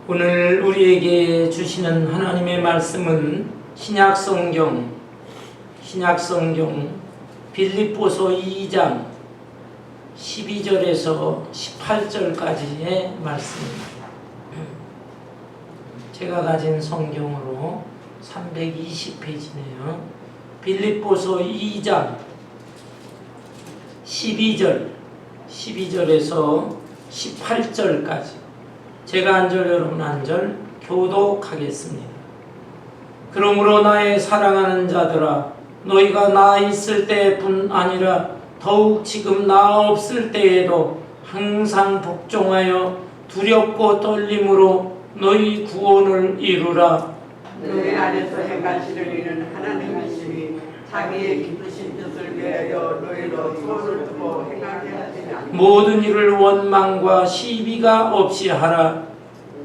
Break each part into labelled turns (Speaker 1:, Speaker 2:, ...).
Speaker 1: 오늘 우리에게 주시는 하나님의 말씀은 신약성경 빌립보서 2장 12절에서 18절까지의 말씀입니다. 제가 가진 성경으로 320페이지네요. 빌립보서 2장 12절에서 18절까지 제가 한 절 여러분 한 절 교독하겠습니다. 그러므로 나의 사랑하는 자들아, 너희가 나 있을 때뿐 아니라 더욱 지금 나 없을 때에도 항상 복종하여 두렵고 떨림으로 너희 구원을 이루라.
Speaker 2: 너희 안에서 행하시는 이는 하나님이시니 자기의 기쁘신 뜻을 위하여 너희로 소원을 두고 행하게 하시니
Speaker 1: 모든 일을 원망과 시비가 없이 하라.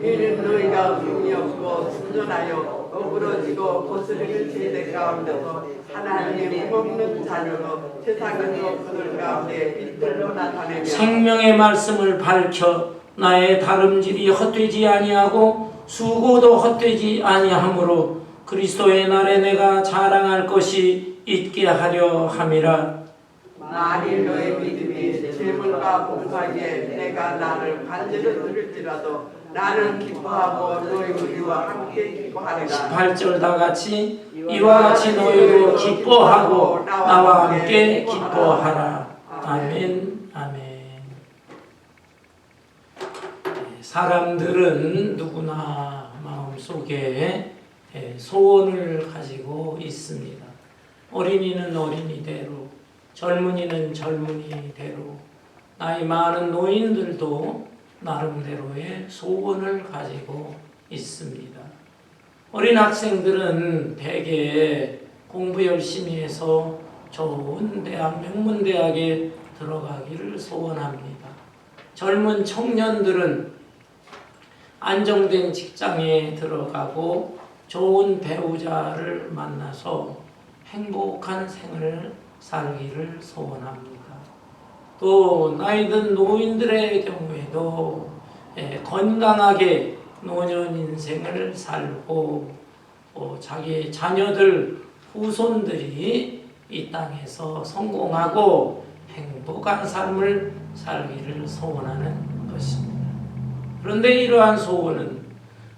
Speaker 2: 이는 너희가 hum이 없고 순전하여 어그러지고 거스르는 세대 가운데서 하나님의 뽑는 자녀로 세상에서 그들 가운데 빛들로 나타내며
Speaker 1: 생명의 말씀을 밝혀 나의 다름질이 헛되지 아니하고 수고도 헛되지 아니하므로 그리스도의 날에 내가 자랑할 것이 있게 하려 함이라.
Speaker 2: 만일 너의 믿음이 질문과 봉사기에 내가 나를 간절히 들을지라도 나는 기뻐하고 너희 우리와 함께 기뻐하리라.
Speaker 1: 18절 다 같이 이와 같이 너희도 기뻐하고 나와 함께 기뻐하라. 아멘. 아멘. 사람들은 누구나 마음속에 소원을 가지고 있습니다. 어린이는 어린이대로, 젊은이는 젊은이대로, 나이 많은 노인들도 나름대로의 소원을 가지고 있습니다. 어린 학생들은 대개 공부 열심히 해서 좋은 대학, 명문대학에 들어가기를 소원합니다. 젊은 청년들은 안정된 직장에 들어가고 좋은 배우자를 만나서 행복한 생을 살기를 소원합니다. 또 나이 든 노인들의 경우에도 건강하게 노년 인생을 살고 자기 자녀들, 후손들이 이 땅에서 성공하고 행복한 삶을 살기를 소원하는 것입니다. 그런데 이러한 소원은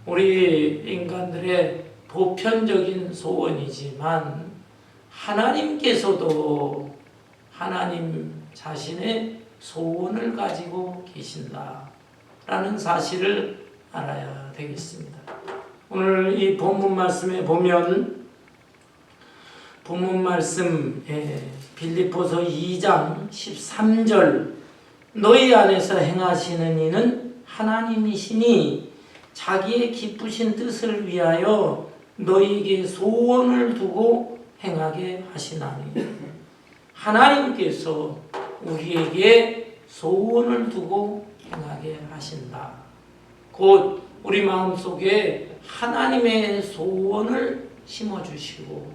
Speaker 1: 우리 인간들의 보편적인 소원이지만 하나님께서도 하나님 자신의 소원을 가지고 계신다라는 사실을 알아야 되겠습니다. 오늘 이 본문 말씀에 보면 본문 말씀 빌립보서 2장 13절 너희 안에서 행하시는 이는 하나님이시니 자기의 기쁘신 뜻을 위하여 너희에게 소원을 두고 행하게 하시나니. 하나님께서 우리에게 소원을 두고 행하게 하신다. 곧 우리 마음속에 하나님의 소원을 심어주시고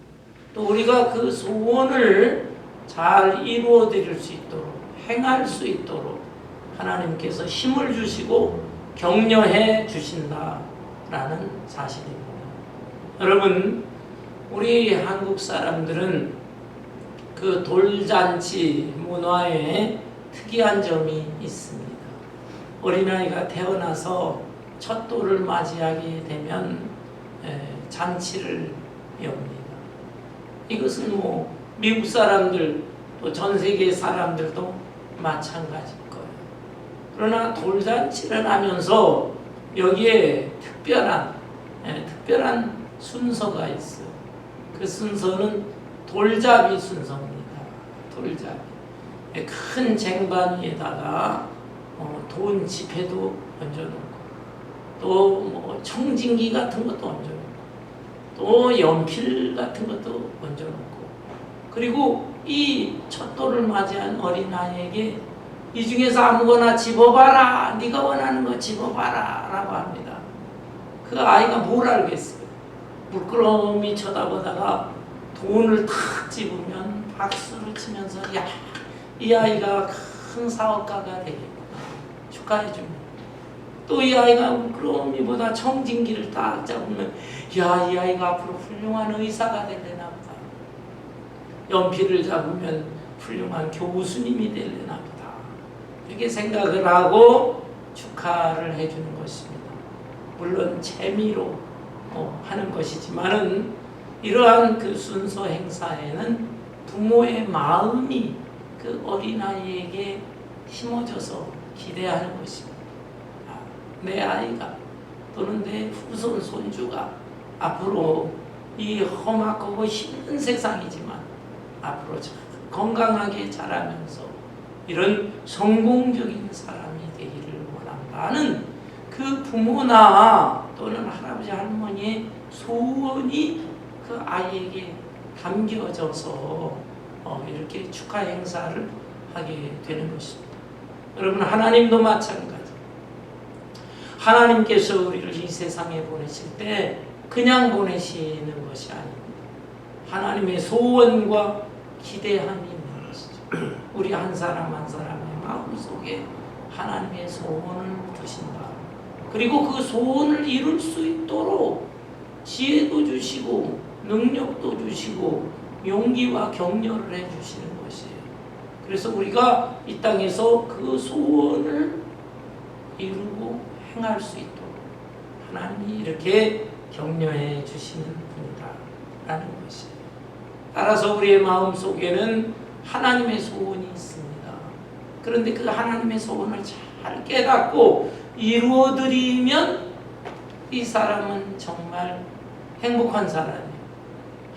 Speaker 1: 또 우리가 그 소원을 잘 이루어 드릴 수 있도록 행할 수 있도록 하나님께서 힘을 주시고 격려해 주신다라는 사실입니다. 여러분, 우리 한국 사람들은 그 돌잔치 문화에 특이한 점이 있습니다. 어린아이가 태어나서 첫 돌을 맞이하게 되면 잔치를 엽니다. 이것은 미국 사람들 또 전 세계 사람들도 마찬가지일 거예요. 그러나 돌잔치를 하면서 여기에 특별한 순서가 있어요. 그 순서는 돌잡이 순서입니다. 돌잡이. 큰 쟁반 위에다가 돈 지폐도 얹어놓고 또 청진기 같은 것도 얹어놓고 또 연필 같은 것도 얹어놓고 그리고 이 첫 돌을 맞이한 어린아이에게 이 중에서 아무거나 집어봐라. 네가 원하는 거 집어봐라 라고 합니다. 그 아이가 뭘 알겠어요. 물끄러미 쳐다보다가 돈을 탁 집으면 박수를 치면서 야, 이 아이가 큰 사업가가 되겠구나 축하해 줍니다. 또 이 아이가 그러미보다 청진기를 딱 잡으면 야, 이 아이가 앞으로 훌륭한 의사가 되려나 보다. 연필을 잡으면 훌륭한 교수님이 되려나 보다. 이렇게 생각을 하고 축하를 해주는 것입니다. 물론 재미로 하는 것이지만은 이러한 그 순서 행사에는 부모의 마음이 그 어린아이에게 심어져서 기대하는 것입니다. 내 아이가 또는 내 후손 손주가 앞으로 이 험악하고 힘든 세상이지만 앞으로 건강하게 자라면서 이런 성공적인 사람이 되기를 원한다는 그 부모나 또는 할아버지 할머니의 소원이 그 아이에게 담겨져서 이렇게 축하 행사를 하게 되는 것입니다. 여러분, 하나님도 마찬가지. 하나님께서 우리를 이 세상에 보내실 때 그냥 보내시는 것이 아닙니다. 하나님의 소원과 기대함이 있는 것이죠. 우리 한 사람 한 사람의 마음속에 하나님의 소원을 두신다. 그리고 그 소원을 이룰 수 있도록 지혜도 주시고 능력도 주시고 용기와 격려를 해주시는 것이에요. 그래서 우리가 이 땅에서 그 소원을 이루고 행할 수 있도록 하나님이 이렇게 격려해 주시는 분이다라는 것이에요. 따라서 우리의 마음속에는 하나님의 소원이 있습니다. 그런데 그 하나님의 소원을 잘 깨닫고 이루어드리면 이 사람은 정말 행복한 사람이에요.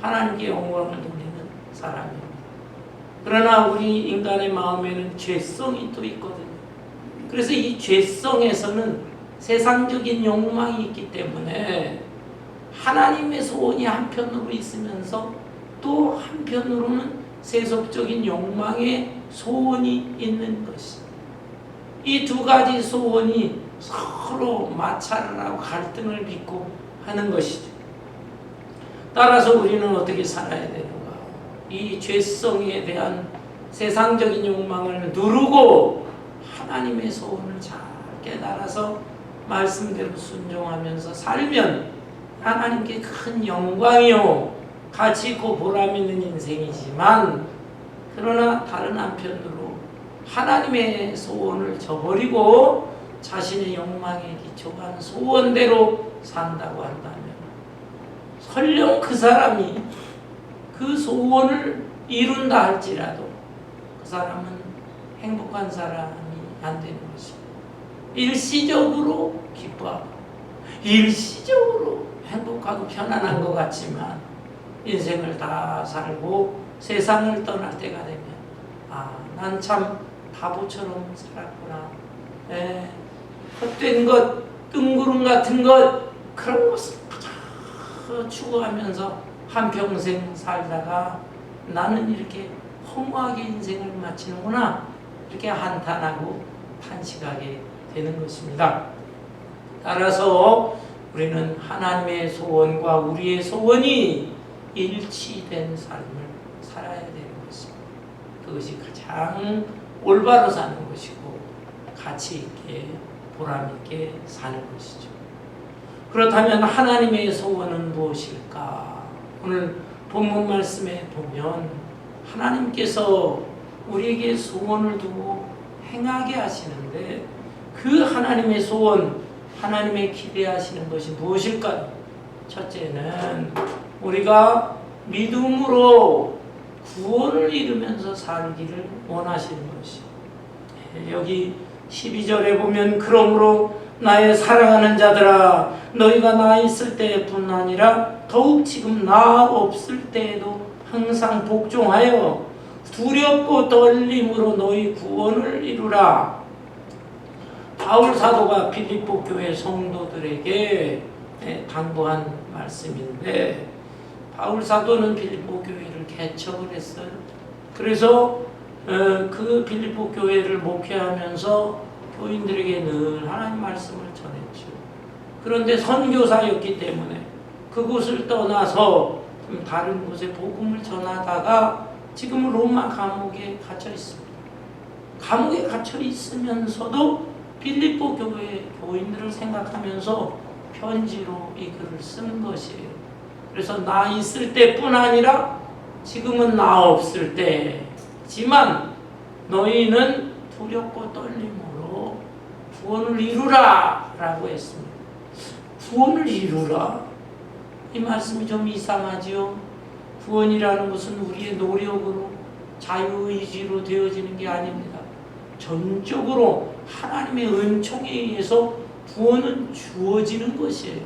Speaker 1: 하나님께 영광을 돌리는 사람입니다. 그러나 우리 인간의 마음에는 죄성이 또 있거든요. 그래서 이 죄성에서는 세상적인 욕망이 있기 때문에 하나님의 소원이 한편으로 있으면서 또 한편으로는 세속적인 욕망의 소원이 있는 것입니다. 이 두 가지 소원이 서로 마찰을 하고 갈등을 빚고 하는 것이죠. 따라서 우리는 어떻게 살아야 되는가? 이 죄성에 대한 세상적인 욕망을 누르고 하나님의 소원을 잘 깨달아서 말씀대로 순종하면서 살면 하나님께 큰 영광이요 가치 있고 보람 있는 인생이지만, 그러나 다른 한편으로 하나님의 소원을 저버리고 자신의 욕망에 기초한 소원대로 산다고 한다면 설령 그 사람이 그 소원을 이룬다 할지라도 그 사람은 행복한 사람이 안 되는 것입니다. 일시적으로 기뻐하고 일시적으로 행복하고 편안한 것 같지만 인생을 다 살고 세상을 떠날 때가 되면 난 참 바보처럼 살았구나. 헛된 것, 뜬구름 같은 것, 그런 것을 추구하면서 한평생 살다가 나는 이렇게 허무하게 인생을 마치는구나, 이렇게 한탄하고 탄식하게 되는 것입니다. 따라서 우리는 하나님의 소원과 우리의 소원이 일치된 삶을 살아야 되는 것입니다. 그것이 가장 올바로 사는 것이고 가치 있게 보람 있게 사는 것이죠. 그렇다면 하나님의 소원은 무엇일까? 오늘 본문 말씀에 보면 하나님께서 우리에게 소원을 두고 행하게 하시는데 그 하나님의 소원, 하나님의 기대하시는 것이 무엇일까요? 첫째는 우리가 믿음으로 구원을 이루면서 살기를 원하시는 것이에요. 여기 12절에 보면 그러므로 나의 사랑하는 자들아 너희가 나 있을 때뿐 아니라 더욱 지금 나 없을 때에도 항상 복종하여 두렵고 떨림으로 너희 구원을 이루라. 바울 사도가 빌립보 교회 성도들에게 당부한 말씀인데, 바울 사도는 빌립보 교회를 개척을 했어요. 그래서 그 빌립보 교회를 목회하면서 교인들에게 늘 하나님 말씀을 전했죠. 그런데 선교사였기 때문에 그곳을 떠나서 다른 곳에 복음을 전하다가 지금 로마 감옥에 갇혀 있습니다. 감옥에 갇혀 있으면서도 빌립보 교회 교인들을 생각하면서 편지로 이 글을 쓴 것이에요. 그래서 나 있을 때뿐 아니라 지금은 나 없을 때지만 너희는 두렵고 떨림으로 구원을 이루라 라고 했습니다. 구원을 이루라? 이 말씀이 좀 이상하지요. 구원이라는 것은 우리의 노력으로 자유의지로 되어지는 게 아닙니다. 전적으로 하나님의 은총에 의해서 구원은 주어지는 것이에요.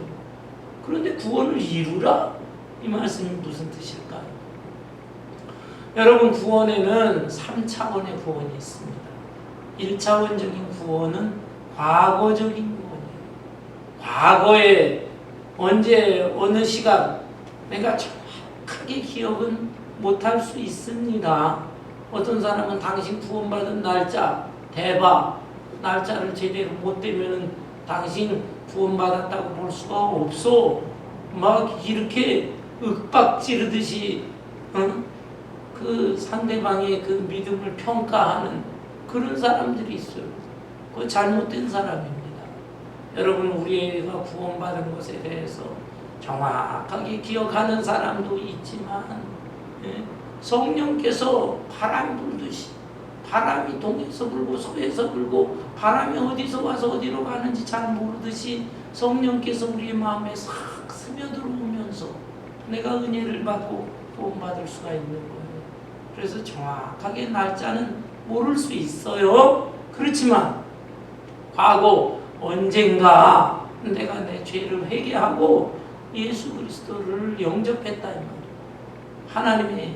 Speaker 1: 그런데 구원을 이루라? 이 말씀이 무슨 뜻일까요? 여러분, 구원에는 3차원의 구원이 있습니다. 1차원적인 구원은 과거적인 구원이에요. 과거에 언제 어느 시간 내가 정확하게 기억은 못할 수 있습니다. 어떤 사람은 당신 구원받은 날짜 대박 날짜를 제대로 못 대면은 당신 구원받았다고 볼 수가 없어. 막 이렇게 윽박지르듯이 그 상대방의 그 믿음을 평가하는 그런 사람들이 있어요. 그거 잘못된 사람입니다. 여러분, 우리가 구원받은 것에 대해서 정확하게 기억하는 사람도 있지만 성령께서 바람 불듯이 바람이 동에서 불고 서에서 불고 바람이 어디서 와서 어디로 가는지 잘 모르듯이 성령께서 우리의 마음에 싹 스며들어오면서 내가 은혜를 받고 구원받을 수가 있는 거예요. 그래서 정확하게 날짜는 모를 수 있어요. 그렇지만 과거 언젠가 내가 내 죄를 회개하고 예수 그리스도를 영접했다 이 말이에요. 하나님의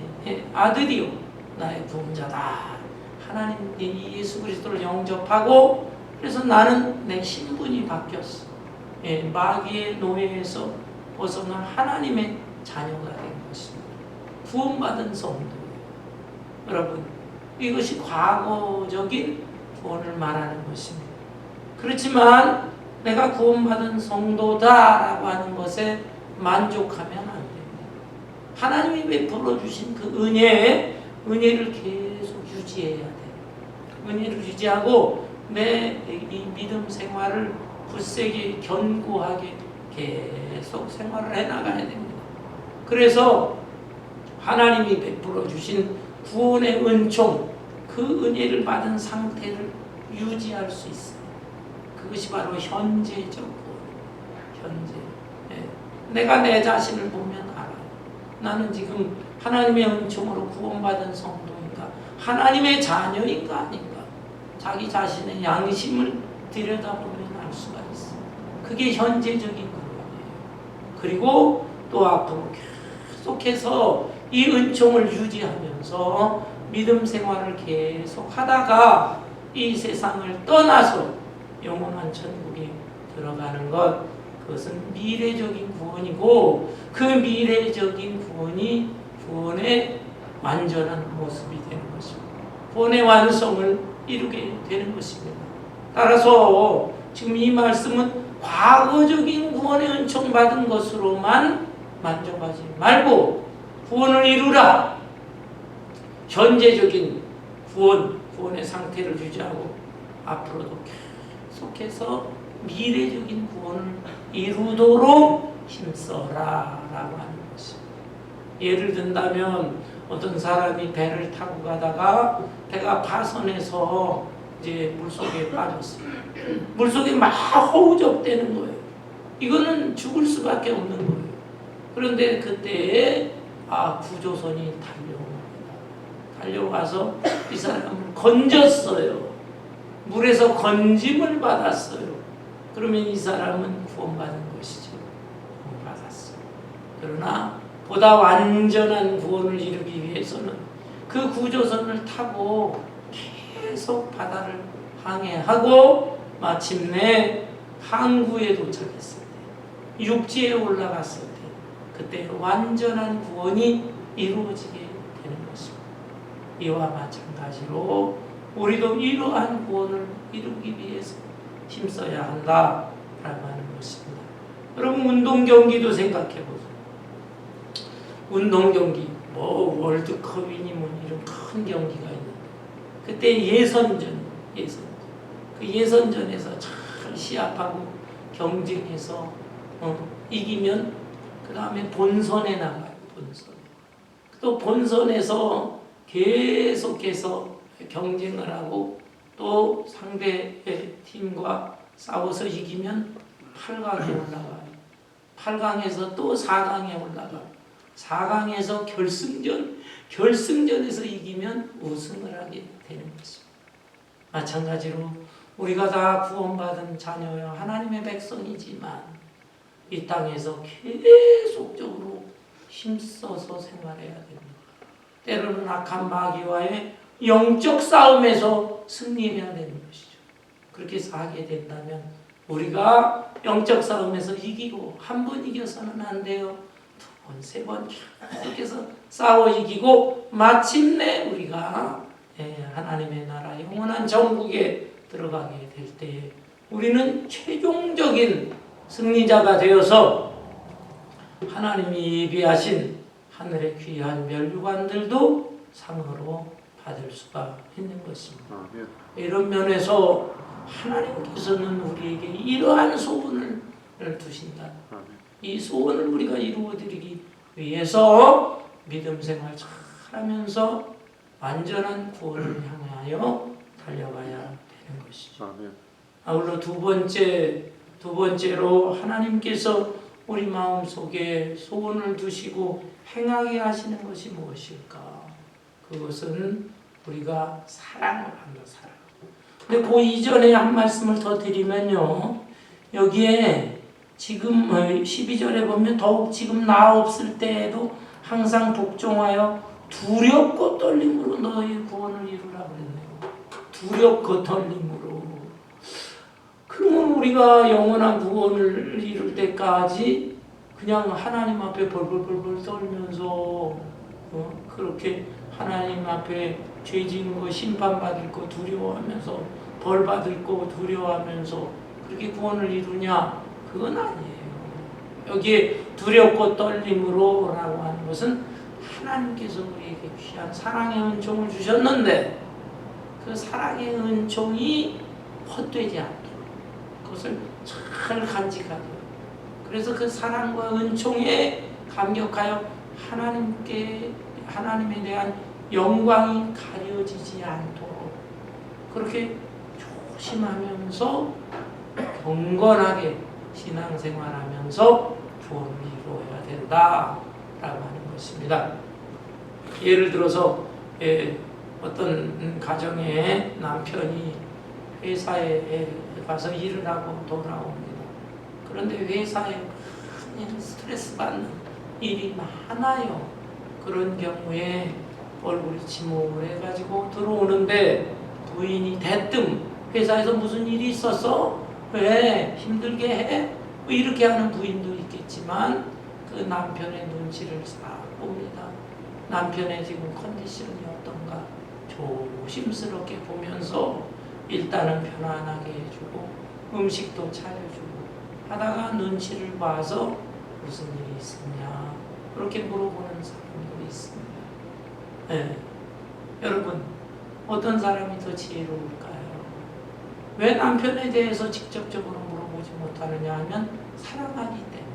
Speaker 1: 아들이요 나의 구원자다. 하나님 예수 그리스도를 영접하고 그래서 나는 내 신분이 바뀌었어. 마귀의 노예에서 벗어난 하나님의 자녀가 된 것입니다. 구원받은 성도예요. 여러분, 이것이 과거적인 구원을 말하는 것입니다. 그렇지만 내가 구원받은 성도다라고 하는 것에 만족하면 안 됩니다. 하나님이 베풀어 주신 그 은혜를 계속 유지해야 돼요. 은혜를 유지하고 내 이 믿음 생활을 굳세게 견고하게 계속 생활을 해나가야 됩니다. 그래서 하나님이 베풀어 주신 구원의 은총, 그 은혜를 받은 상태를 유지할 수 있어요. 그것이 바로 현재적 구원이에요. 현재. 내가 내 자신을 보면 알아요. 나는 지금 하나님의 은총으로 구원받은 성도인가, 하나님의 자녀인가 아닌가. 자기 자신의 양심을 들여다보면 알 수가 있어요. 그게 현재적인 구원이에요. 그리고 또 앞으로 계속해서 이 은총을 유지하면서 믿음 생활을 계속 하다가 이 세상을 떠나서 영원한 천국에 들어가는 것, 그것은 미래적인 구원이고 그 미래적인 구원이 구원의 완전한 모습이 되는 것입니다. 구원의 완성을 이루게 되는 것입니다. 따라서 지금 이 말씀은 과거적인 구원의 은총 받은 것으로만 만족하지 말고 구원을 이루라. 현재적인 구원의 상태를 유지하고 앞으로도 계속해서 미래적인 구원을 이루도록 힘써라 라고 하는 것입니다. 예를 든다면 어떤 사람이 배를 타고 가다가 배가 파손해서 이제 물속에 빠졌어요. 물속에 막 허우적대는 거예요. 이거는 죽을 수밖에 없는 거예요. 그런데 그때 구조선이 달려와서 이 사람을 건졌어요. 물에서 건짐을 받았어요. 그러면 이 사람은 구원받은 것이죠. 구원받았어요. 그러나 보다 완전한 구원을 이루기 위해서는 그 구조선을 타고 계속 바다를 항해하고 마침내 항구에 도착했을 때, 육지에 올라갔을 때, 그때 완전한 구원이 이루어지게 되는 것입니다. 이와 마찬가지로 우리도 이러한 구원을 이루기 위해서 힘써야 한다라고 하는 것입니다. 여러분, 운동 경기도 생각해 보세요. 운동 경기, 월드컵이니 이런 큰 경기가 있는데 그때 예선전. 그 예선전에서 잘 시합하고 경쟁해서 이기면 그 다음에 본선에 나가요. 본선. 또 본선에서 계속해서 경쟁을 하고 또 상대의 팀과 싸워서 이기면 8강에 올라가요. 8강에서 또 4강에 올라가요. 4강에서 결승전에서 이기면 우승을 하게 되는 것입니다. 마찬가지로 우리가 다 구원받은 자녀여 하나님의 백성이지만 이 땅에서 계속적으로 힘써서 생활해야 됩니다. 때로는 악한 마귀와의 영적 싸움에서 승리해야 되는 것이죠. 그렇게 하게 된다면 우리가 영적 싸움에서 이기고 한 번 이겨서는 안 돼요. 두 번, 세 번 계속해서 싸워 이기고 마침내 우리가 하나님의 나라 영원한 정국에 들어가게 될 때에 우리는 최종적인 승리자가 되어서 하나님이 예비하신 하늘의 귀한 멸류관들도 상으로 받을 수가 있는 것입니다. 이런 면에서 하나님께서는 우리에게 이러한 소원을 두신다. 이 소원을 우리가 이루어드리기 위해서 믿음 생활 잘하면서 완전한 구원을 향하여 달려가야 되는 것이죠. 아울러 두 번째로 하나님께서 우리 마음속에 소원을 두시고 행하게 하시는 것이 무엇일까? 그것은 우리가 사랑을 한다. 사랑. 근데 그 이전에 한 말씀을 더 드리면요. 여기에 지금 12절에 보면 더욱 지금 나 없을 때에도 항상 복종하여 두렵고 떨림으로 너의 구원을 이루라 그랬네요. 두렵고 떨림으로. 그러면 우리가 영원한 구원을 이룰 때까지 그냥 하나님 앞에 벌벌벌벌 떨면서 그렇게 하나님 앞에 죄 지은 거 심판받을 거 두려워하면서 벌 받을 거 두려워하면서 그렇게 구원을 이루냐? 그건 아니에요. 여기에 두렵고 떨림으로 라고 하는 것은 하나님께서 우리에게 귀한 사랑의 은총을 주셨는데 그 사랑의 은총이 헛되지 않도록 그것을 잘 간직하게 그래서 그 사랑과 은총에 감격하여 하나님에 대한 영광이 가려지지 않도록 그렇게 조심하면서 경건하게 신앙생활하면서 구원을 이루어야 된다라고 하는 것입니다. 예를 들어서 어떤 가정의 남편이 회사에 가서 일을 하고 돌아옵니다. 그런데 회사에 많이 스트레스 받는 일이 많아요. 그런 경우에 얼굴이 침울해가지고 들어오는데 부인이 대뜸 회사에서 무슨 일이 있었어? 왜 힘들게 해? 뭐 이렇게 하는 부인도 있겠지만 그 남편의 눈치를 싹 봅니다. 남편의 지금 컨디션이 어떤가 조심스럽게 보면서 일단은 편안하게 해주고 음식도 차려주고 하다가 눈치를 봐서 무슨 일이 있었냐 그렇게 물어보는 사람도 있습니다. 네. 여러분 어떤 사람이 더 지혜로울까요? 왜 남편에 대해서 직접적으로 물어보지 못하느냐 하면 사랑하기 때문에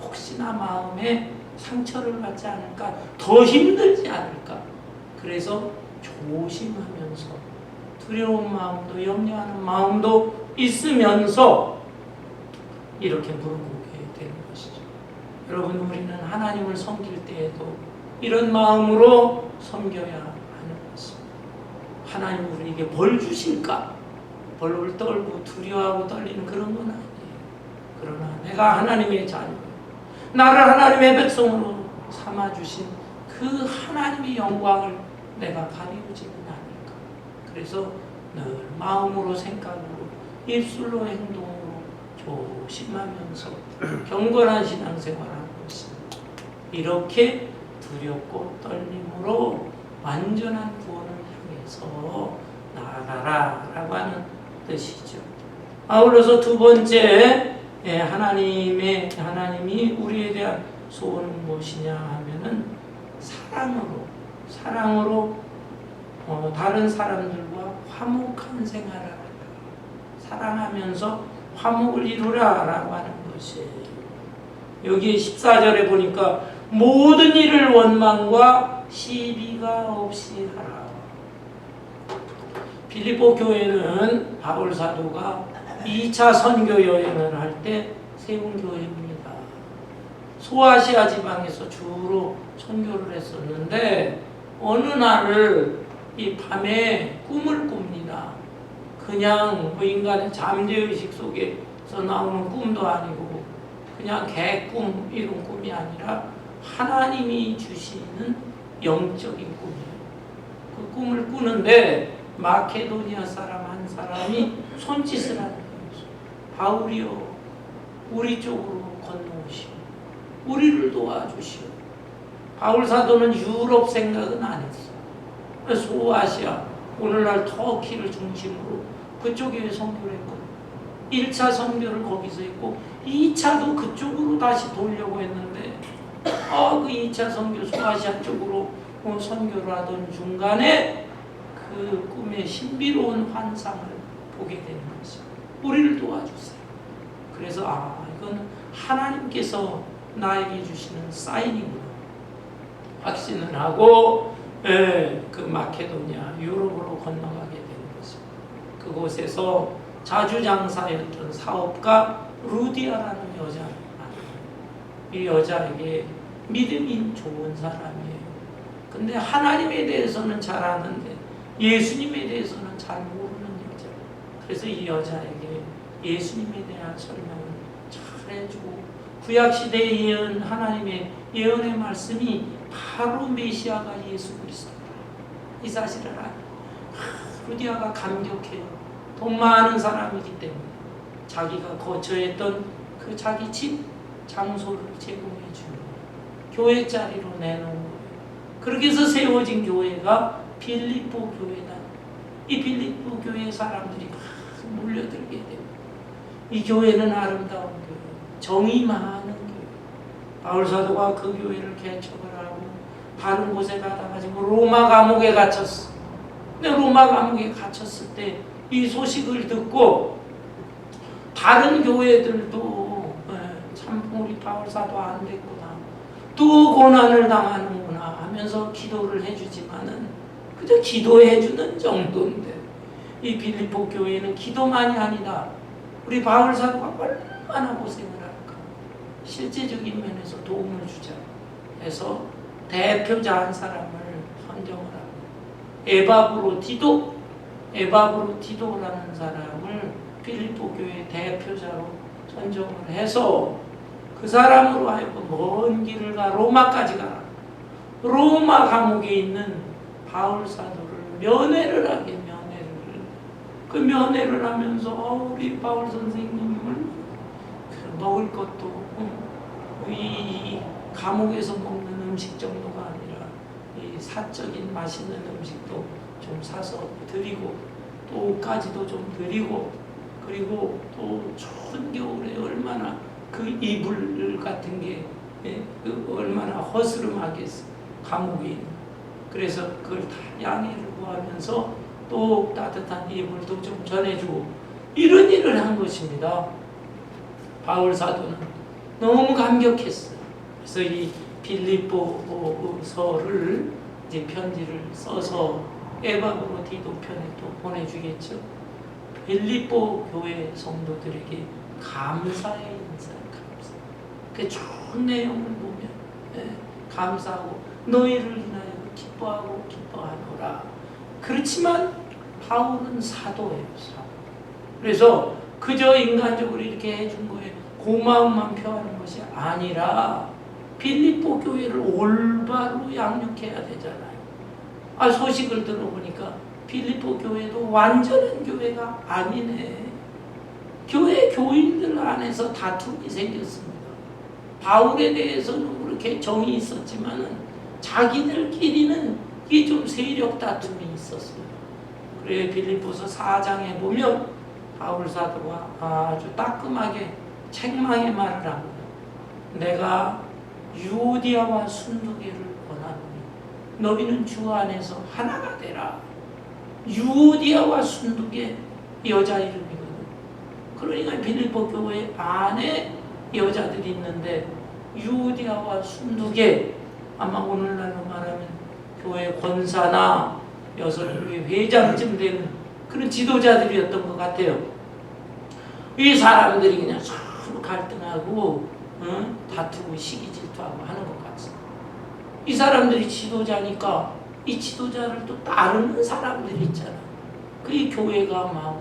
Speaker 1: 혹시나 마음에 상처를 받지 않을까 더 힘들지 않을까 그래서 조심하면서 두려운 마음도 염려하는 마음도 있으면서 이렇게 물어보게 되는 것이죠. 여러분 우리는 하나님을 섬길 때에도 이런 마음으로 섬겨야 하는 것입니다. 하나님 우리에게 벌 주실까? 벌을 떨고 두려워하고 떨리는 그런 건 아니에요. 그러나 내가 하나님의 자녀 나를 하나님의 백성으로 삼아주신 그 하나님의 영광을 내가 가리우지는 않을까. 그래서 늘 마음으로 생각으로 입술로 행동으로 조심하면서 경건한 신앙생활하는 것입니다. 이렇게 두렵고 떨림으로 완전한 구원을 향해서 나아가라 라고 하는 뜻이죠. 아울러서 두 번째 하나님이 우리에 대한 소원은 무엇이냐 하면은 사랑으로 다른 사람들과 화목한 생활을 한다. 사랑하면서 화목을 이루라 라고 하는 것이에요. 여기 14절에 보니까 모든 일을 원망과 시비가 없이 하라. 빌립보 교회는 바울 사도가 2차 선교 여행을 할 때 세운 교회입니다. 소아시아 지방에서 주로 선교를 했었는데 어느 날을 이 밤에 꿈을 꿉니다. 그냥 뭐 인간의 잠재의식 속에서 나오는 꿈도 아니고 그냥 개꿈 이런 꿈이 아니라 하나님이 주시는 영적인 꿈이에요. 그 꿈을 꾸는데 마케도니아 사람 한 사람이 손짓을 하는 거예요. 바울이요, 우리 쪽으로 건너오시오. 우리를 도와주시오. 바울 사도는 유럽 생각은 안 했어. 소아시아, 오늘날 터키를 중심으로 그쪽에 선교를 했거든요. 1차 선교를 거기서 했고 2차도 그쪽으로 다시 돌려고 했는데 그 2차 선교 소아시아 쪽으로 선교를 하던 중간에 그 꿈의 신비로운 환상을 보게 되는 것이죠. 우리를 도와주세요. 그래서 이건 하나님께서 나에게 주시는 사인이구나 확신을 하고 그 마케도니아 유럽으로 건너가게 되는 것입니다. 그곳에서 자주장사였던 사업가 루디아라는 여자를 만나요. 이 여자에게 믿음이 좋은 사람이에요. 근데 하나님에 대해서는 잘 아는데 예수님에 대해서는 잘 모르는 여자. 그래서 이 여자에게 예수님에 대한 설명을 잘 해주고 구약시대에 예언 하나님의 예언의 말씀이 바로 메시아가 예수 그리스도다. 이 사실을 알아요. 루디아가 감격해요. 돈 많은 사람이기 때문에 자기가 거처했던 그 자기 집 장소를 제공해 주는 거예요. 교회 자리로 내놓은 거예요. 그렇게 해서 세워진 교회가 빌립보 교회다. 이 빌립보 교회 사람들이 막 몰려들게 됩니다. 이 교회는 아름다운 교회, 정이 많은 교회. 바울 사도가 그 교회를 개척을 하고 다른 곳에 가다가지고 로마 감옥에 갇혔어. 근데 로마 감옥에 갇혔을 때 이 소식을 듣고 다른 교회들도 참 우리 바울 사도 안 됐구나, 또 고난을 당하는구나 하면서 기도를 해주지만은 그저 기도해주는 정도인데 이 빌립보 교회는 기도만이 아니다. 우리 바울 사도가 얼마나 고생을 할까. 실제적인 면에서 도움을 주자 해서 대표자 한 사람을 선정을 하고 에바브로디도라는 사람을 빌립보 교회 대표자로 선정을 해서 그 사람으로 하여금 먼 길을 가 로마까지 가라. 로마 감옥에 있는 바울 사도를 면회를 하게 그 면회를 하면서 우리 바울 선생님을 먹을 것도 이 감옥에서 먹는 음식 정도가 아니라 이 사적인 맛있는 음식도 좀 사서 드리고 또 옷까지도 좀 드리고 그리고 또 추운 겨울에 얼마나 그 이불 같은 게 얼마나 허스름하겠어 감옥에 있는. 그래서 그걸 다 양해를 구하면서 또 따뜻한 이불도 좀 전해주고 이런 일을 한 것입니다. 바울 사도는 너무 감격했어요. 그래서 이 빌립보서를 이제 편지를 써서 에바브로디도 편에 또 보내주겠죠. 빌립보 교회 성도들에게 감사의 인사를 감사. 그 좋은 내용을 보면 감사하고 너희를 인하여 기뻐하고 기뻐하노라. 그렇지만 바울은 사도예요. 사도. 그래서 그저 인간적으로 이렇게 해준 거에 고마움만 표하는 것이 아니라 빌립보 교회를 올바로 양육해야 되잖아요. 소식을 들어보니까 빌립보 교회도 완전한 교회가 아니네. 교회 교인들 안에서 다툼이 생겼습니다. 바울에 대해서는 그렇게 정이 있었지만은 자기들끼리는 이게 좀 세력 다툼이 있었어요. 그래 빌립보서 4장에 보면 바울 사도가 아주 따끔하게 책망의 말을 합니다. 내가 유오디아와 순두계를 원하노니 너희는 주 안에서 하나가 되라. 유오디아와 순두계 여자 이름이거든. 그러니까 빌립보 교회 안에 여자들이 있는데 유디아와 순두계, 아마 오늘날로 말하면 교회 권사나 여성교회 회장쯤 되는 그런 지도자들이었던 것 같아요. 이 사람들이 그냥 서로 갈등하고 다투고 시기 질투하고 하는 것 같습니다. 이 사람들이 지도자니까 이 지도자를 또 따르는 사람들이 있잖아. 그 교회가 막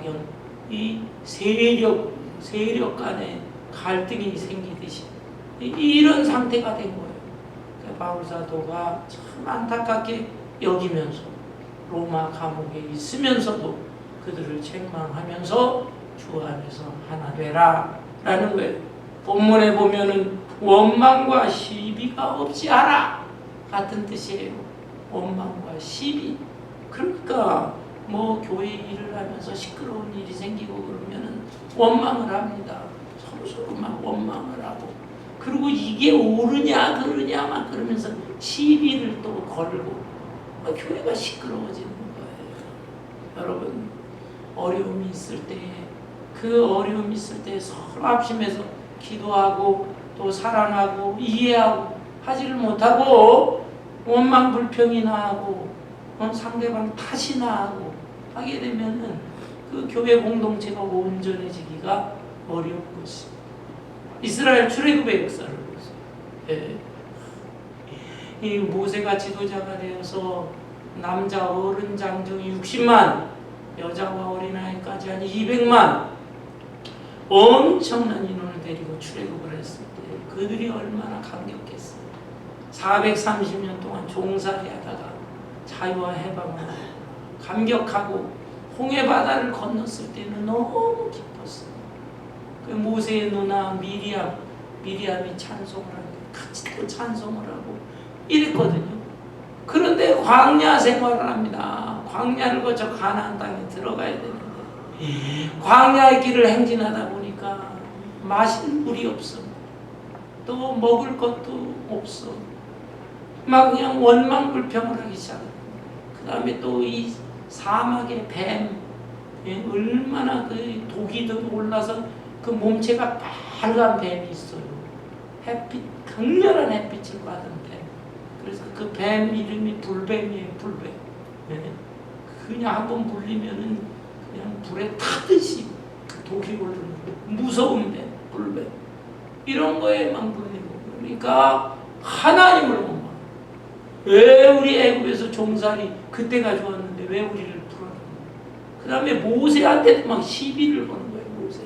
Speaker 1: 이 세력 간의 갈등이 생기듯이 이런 상태가 된 거예요. 바울 사도가 참 안타깝게 여기면서 로마 감옥에 있으면서도 그들을 책망하면서 주 안에서 하나 되라 라는 거예요. 본문에 보면은 원망과 시비가 없이 하라 같은 뜻이에요. 원망과 시비. 그러니까 뭐 교회 일을 하면서 시끄러운 일이 생기고 그러면은 원망을 합니다. 서로 막 원망을 하고, 그리고 이게 옳으냐 그러냐 막 그러면서 시비를 또 걸고 교회가 시끄러워지는 거예요. 여러분, 어려움이 있을 때, 그 어려움이 있을 때 서로 합심해서 기도하고 또 사랑하고 이해하고 하지를 못하고 원망 불평이나 하고 상대방 탓이나 하고 하게 되면은 그 교회 공동체가 온전해지기가 어려운 것입니다. 이스라엘 출애굽의 역사를 보세요. 예. 이 모세가 지도자가 되어서 남자 어른 장정이 60만, 여자와 어린아이까지 한 200만 엄청난 인원을 데리고 출애굽을 했을 때 그들이 얼마나 감격했어요. 430년 동안 종살이 하다가 자유와 해방을 하고 감격하고 홍해 바다를 건넜을 때는 너무 기뻤어요. 그 모세의 누나 미리암이 찬송을 하고 같이 또 찬송을 하고 이랬거든요. 그런데 광야 생활을 합니다. 광야를 거쳐 가나안 땅에 들어가야 되는데 광야의 길을 행진하다 보니까 마실 물이 없어. 또 먹을 것도 없어. 막 그냥 원망 불평을 하기 시작해요. 그 다음에 또 이 사막의 뱀, 얼마나 그 독이도 올라서 그 몸체가 빨간 뱀이 있어요. 햇빛, 강렬한 햇빛을 받은 뱀. 그래서 그 뱀 이름이 불뱀이에요. 불뱀. 그냥 한번 물리면은 그냥 불에 타듯이 그 독이 오르는 무서운 뱀, 불뱀. 이런 거에만 물리고. 그러니까 하나님을 못 봐. 왜 우리 애굽에서 종살이 그때가 좋았는데 왜 우리를 풀어놓는 거야? 그 다음에 모세한테도 막 시비를 거는 거예요. 모세.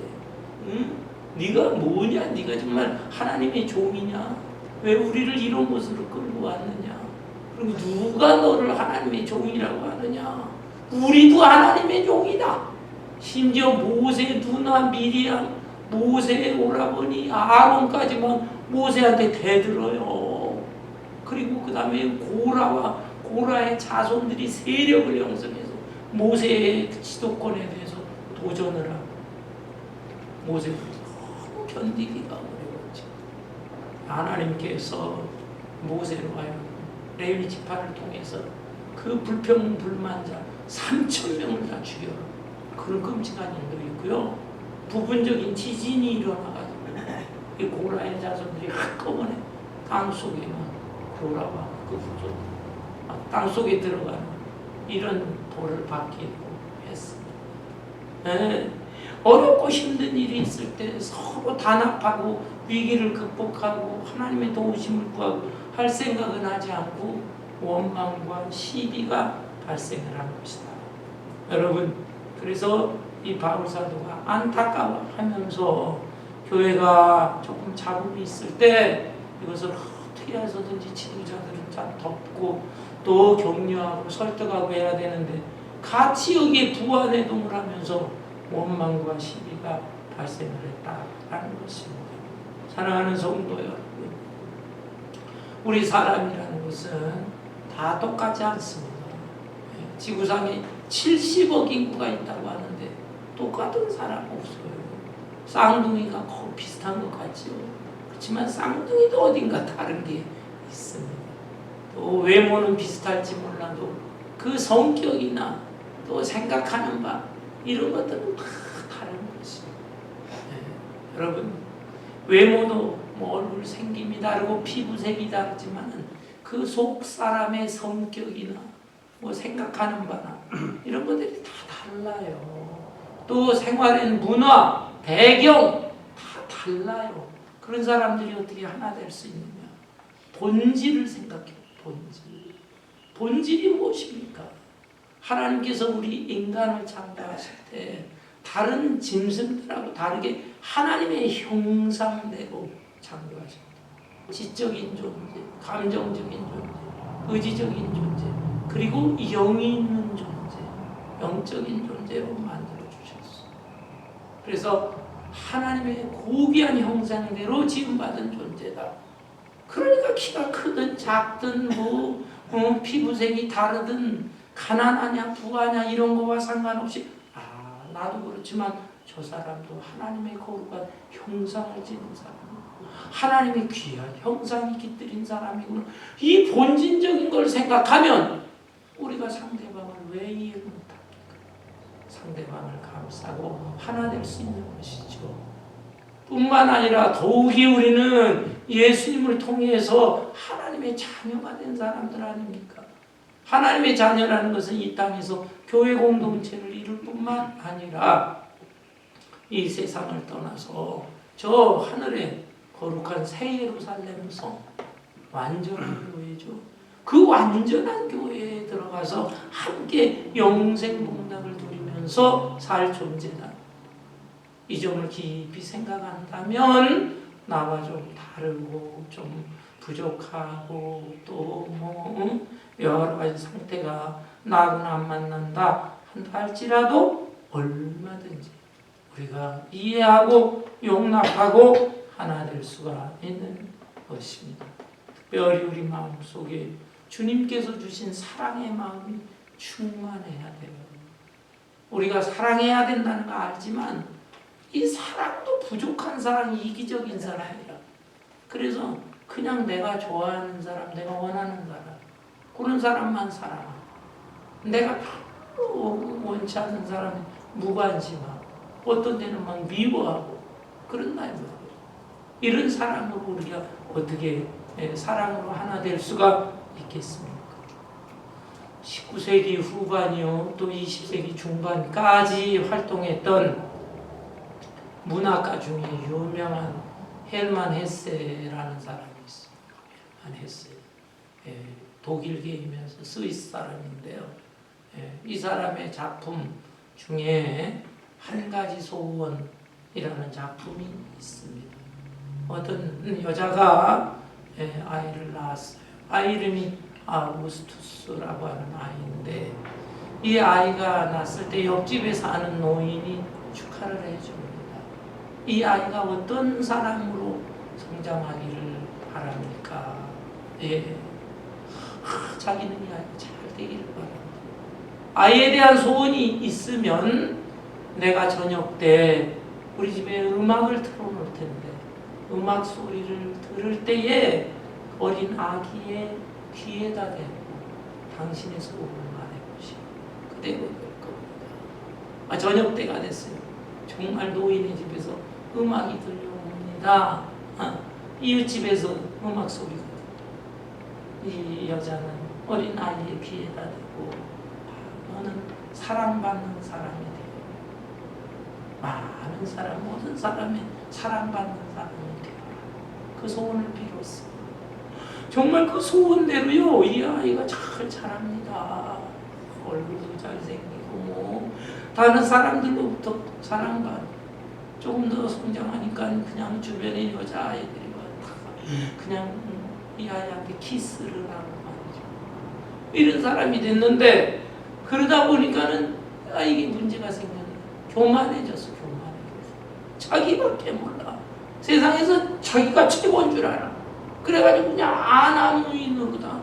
Speaker 1: 응? 네가 뭐냐? 네가 정말 하나님의 종이냐? 왜 우리를 이런 곳으로 끌고 왔느냐? 그리고 누가 너를 하나님의 종이라고 하느냐? 우리도 하나님의 종이다. 심지어 모세 누나 미리암, 모세의 오라버니 아론까지만 모세한테 대들어요. 그리고 그 다음에 고라의 자손들이 세력을 형성해서 모세의 지도권에 대해서 도전을 하고 모세가 너무 견디기가 어려웠지. 하나님께서 모세로 하여금 레위 지파를 통해서 그 불평불만자 3,000명을 다 죽여라. 그런 끔찍한 일도 있고요. 부분적인 지진이 일어나가지고 이 고라의 자손들이 한꺼번에 땅속에 고라와 그 후손 땅속에 들어가는 이런 벌을 받기도 했습니다. 어렵고 힘든 일이 있을 때 서로 단합하고 위기를 극복하고 하나님의 도우심을 구하고 할 생각은 하지 않고 원망과 시비가 발생을 한 것이다. 여러분, 그래서 이 바울 사도가 안타까워하면서 교회가 조금 잡음이 있을 때 이것을 어떻게 해서든지 지도자들은 참 덮고 또 격려하고 설득하고 해야 되는데 같이 여기에 부안해동을 하면서 원망과 시비가 발생을 했다라는 것입니다. 사랑하는 성도 여러분, 우리 사람이라는 것은 다 똑같지 않습니다. 지구상에 70억 인구가 있다고 하는데 똑같은 사람 없어요. 쌍둥이가 거의 비슷한 것 같죠. 그렇지만 쌍둥이도 어딘가 다른 게 있습니다. 또 외모는 비슷할지 몰라도 그 성격이나 또 생각하는 바 이런 것들은 다 다른 것입니다. 여러분, 외모도 뭐 얼굴 생김이 다르고 피부색이 다르지만 그 속 사람의 성격이나 뭐 생각하는 바나 이런 것들이 다 달라요. 또 생활의 문화, 배경 다 달라요. 그런 사람들이 어떻게 하나 될 수 있느냐? 본질을 생각해요. 본질이 무엇입니까? 하나님께서 우리 인간을 창조하실 때 다른 짐승들하고 다르게 하나님의 형상대로 창조하십니다. 지적인 존재, 감정적인 존재, 의지적인 존재, 그리고 영이 있는 존재, 영적인 존재로 만들어 주셨어요. 그래서 하나님의 고귀한 형상대로 지음받은 존재다. 그러니까 키가 크든 작든 뭐 피부색이 다르든 가난하냐 부하냐 이런 거와 상관없이 나도 그렇지만 저 사람도 하나님의 거룩한 형상을 지닌 사람이고 하나님의 귀한 형상이 깃들인 사람이구나. 이 본질적인 걸 생각하면 우리가 상대방을 왜 이해를 못합니까? 상대방을 감싸고 하나 될 수 있는 것이죠. 뿐만 아니라 더욱이 우리는 예수님을 통해서 하나님의 자녀가 된 사람들 아닙니까? 하나님의 자녀라는 것은 이 땅에서 교회 공동체를 이룰 뿐만 아니라 이 세상을 떠나서 저 하늘의 거룩한 새 예루살렘 성, 완전한 교회죠. 그 완전한 교회에 들어가서 함께 영생 복락을 누리면서 살 존재다. 이 점을 깊이 생각한다면 나와 좀 다르고 좀 부족하고 또 뭐 여러 가지 상태가 나하고는 안 만난다 한다 할지라도 얼마든지 우리가 이해하고 용납하고 하나 될 수가 있는 것입니다. 특별히 우리 마음속에 주님께서 주신 사랑의 마음이 충만해야 돼요. 우리가 사랑해야 된다는 거 알지만 이 사랑도 부족한 사랑이 이기적인 사랑이라. 그래서 그냥 내가 좋아하는 사람, 내가 원하는 사람, 그런 사람만 사랑하고 내가 원치 않는 사람은 무관심하고 어떤 때는 막 미워하고 그런다 이거예요. 이런 사랑으로 우리가 어떻게 사랑으로 하나 될 수가 있겠습니까? 19세기 후반이요 또 20세기 중반까지 활동했던 문학가 중에 유명한 헬만 헤세라는 사람이 있어요. 헬만 헤세. 독일계이면서 스위스 사람인데요. 이 사람의 작품 중에 한 가지 소원이라는 작품이 있습니다. 어떤 여자가 아이를 낳았어요. 아이 이름이 아우구스투스라고 하는 아이인데 이 아이가 낳았을 때 옆집에 사는 노인이 축하를 해줍니다. 이 아이가 어떤 사람으로 성장하기를 바랍니까? 자기는 이 아이가 잘 되기를 바랍니다. 아이에 대한 소원이 있으면 내가 저녁 때 우리 집에 음악을 틀어놓을 텐데 음악 소리를 들을 때에 어린 아기의 귀에다 대고 당신의 소원을 말해보시오. 그대로 될 겁니다. 저녁 때가 됐어요. 정말 노인의 집에서 음악이 들려옵니다. 이웃집에서 음악 소리가 이 여자는 어린 아이의 귀에다 대고 너는 사랑받는 사람이 되어 많은 사람, 모든 사람의 사랑받는 사람이 되어 그 소원을 빌었습니다. 정말 그 소원대로요 이 아이가 잘 자랍니다. 얼굴도 잘생기고 뭐 다른 사람들로부터 사랑받고 조금 더 성장하니까 그냥 주변의 여자아이들이 그냥 이 아이한테 키스를 하고 말이죠. 이런 사람이 됐는데 그러다 보니까는 이게 문제가 생겼네. 교만해졌어. 자기밖에 몰라. 세상에서 자기가 최고인 줄 알아. 그래가지고 그냥 아나무인으로다.